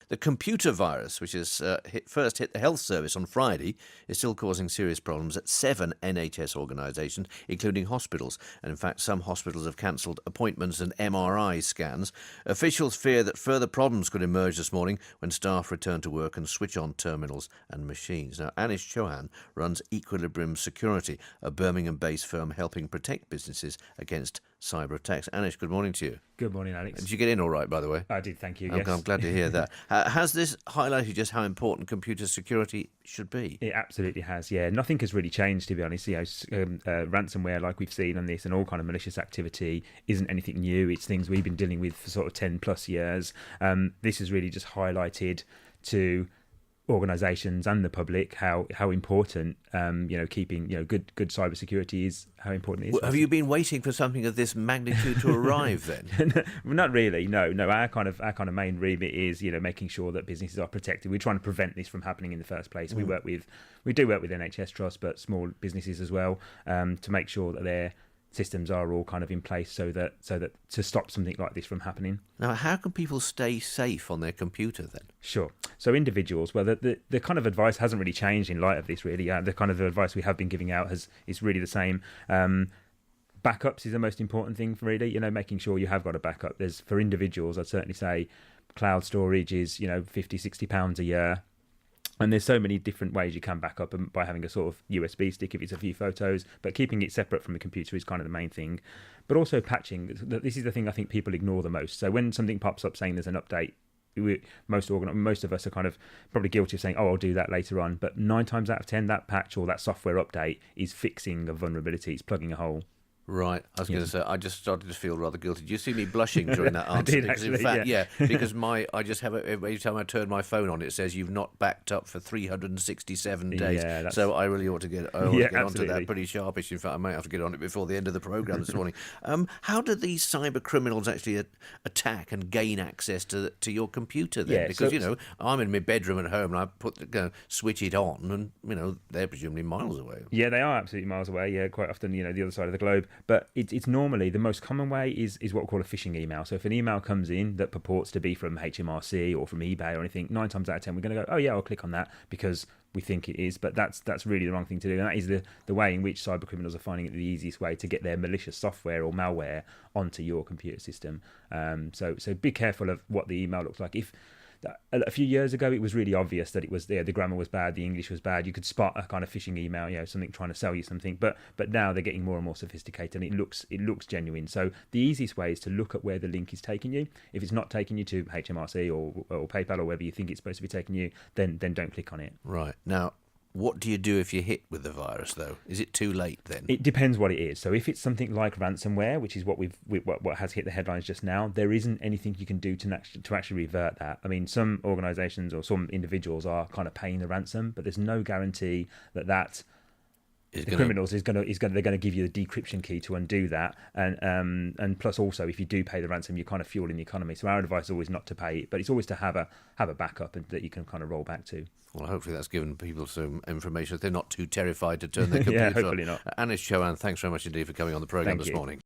The computer virus, which has first hit the health service on Friday, is still causing serious problems at 7 NHS organisations, including hospitals. And in fact, some hospitals have cancelled appointments and MRI scans. Officials fear that further problems could emerge this morning when staff return to work and switch on terminals and machines. Now, Anish Chauhan runs Equilibrium Security, a Birmingham-based firm helping protect businesses against cyber attacks. Anish, good morning to you. Good morning, Alex. Did you get in all right, by the way? I did, thank you. I'm, Yes. I'm glad to hear that. Has this highlighted just how important computer security should be? It absolutely has, yeah. Nothing has really changed, to be honest. Ransomware, like we've seen on this, and all kind of malicious activity isn't anything new. It's things we've been dealing with for sort of 10 plus years. This has really just highlighted to organisations and the public how important keeping good cybersecurity is, how important it is. Well, have you been waiting for something of this magnitude to arrive then? Not really. No. Our kind of main remit is making sure that businesses are protected. We're trying to prevent this from happening in the first place. We do work with NHS trusts, but small businesses as well, to make sure that their systems are all kind of in place so that to stop something like this from happening. Now, how can people stay safe on their computer then? Sure. So individuals, well, the kind of advice hasn't really changed in light of this, really. The kind of advice we have been giving out is really the same. Backups is the most important thing, really. Making sure you have got a backup. For individuals, I'd certainly say cloud storage is £50-60 a year. And there's so many different ways you can back up by having a sort of USB stick if it's a few photos, but keeping it separate from the computer is kind of the main thing. But also patching. This is the thing I think people ignore the most. So when something pops up saying there's an update, most of us are kind of probably guilty of saying, oh, I'll do that later on. But 9 times out of 10, that patch or that software update is fixing a vulnerability. It's plugging a hole. Right. I was going to say, I just started to feel rather guilty. Did you see me blushing during that answer? I did, because actually, in fact, yeah. because I just have every time I turn my phone on, it says you've not backed up for 367 days. Yeah, so I really ought to get onto that pretty sharpish. In fact, I might have to get on it before the end of the programme this morning. How do these cyber criminals actually attack and gain access to your computer then? Yeah, because, I'm in my bedroom at home and I switch it on and, they're presumably miles away. Yeah, they are absolutely miles away. Yeah, quite often, the other side of the globe. But it's normally the most common way is what we call a phishing email. So if an email comes in that purports to be from HMRC or from eBay or anything, 9 times out of 10 we're going to go, oh yeah, I'll click on that because we think it is. But that's really the wrong thing to do, and that is the way in which cyber criminals are finding it the easiest way to get their malicious software or malware onto your computer system. So be careful of what the email looks like. If a few years ago, it was really obvious that it was there. The grammar was bad, the English was bad. You could spot a kind of phishing email, something trying to sell you something. But now they're getting more and more sophisticated, and it looks genuine. So the easiest way is to look at where the link is taking you. If it's not taking you to HMRC or PayPal or wherever you think it's supposed to be taking you, then don't click on it. Right. Now, what do you do if you're hit with the virus, though? Is it too late then? It depends what it is. So if it's something like ransomware, which is what what has hit the headlines just now, there isn't anything you can do to actually revert that. I mean, some organisations or some individuals are kind of paying the ransom, but there's no guarantee that criminals they're going to give you the decryption key to undo that, and plus also if you do pay the ransom, you're kind of fueling the economy. So our advice is always not to pay it, but it's always to have a backup that you can kind of roll back to. Well, hopefully that's given people some information if they're not too terrified to turn their computer yeah, hopefully on. not. Anish Chauhan, thanks very much indeed for coming on the programme this morning.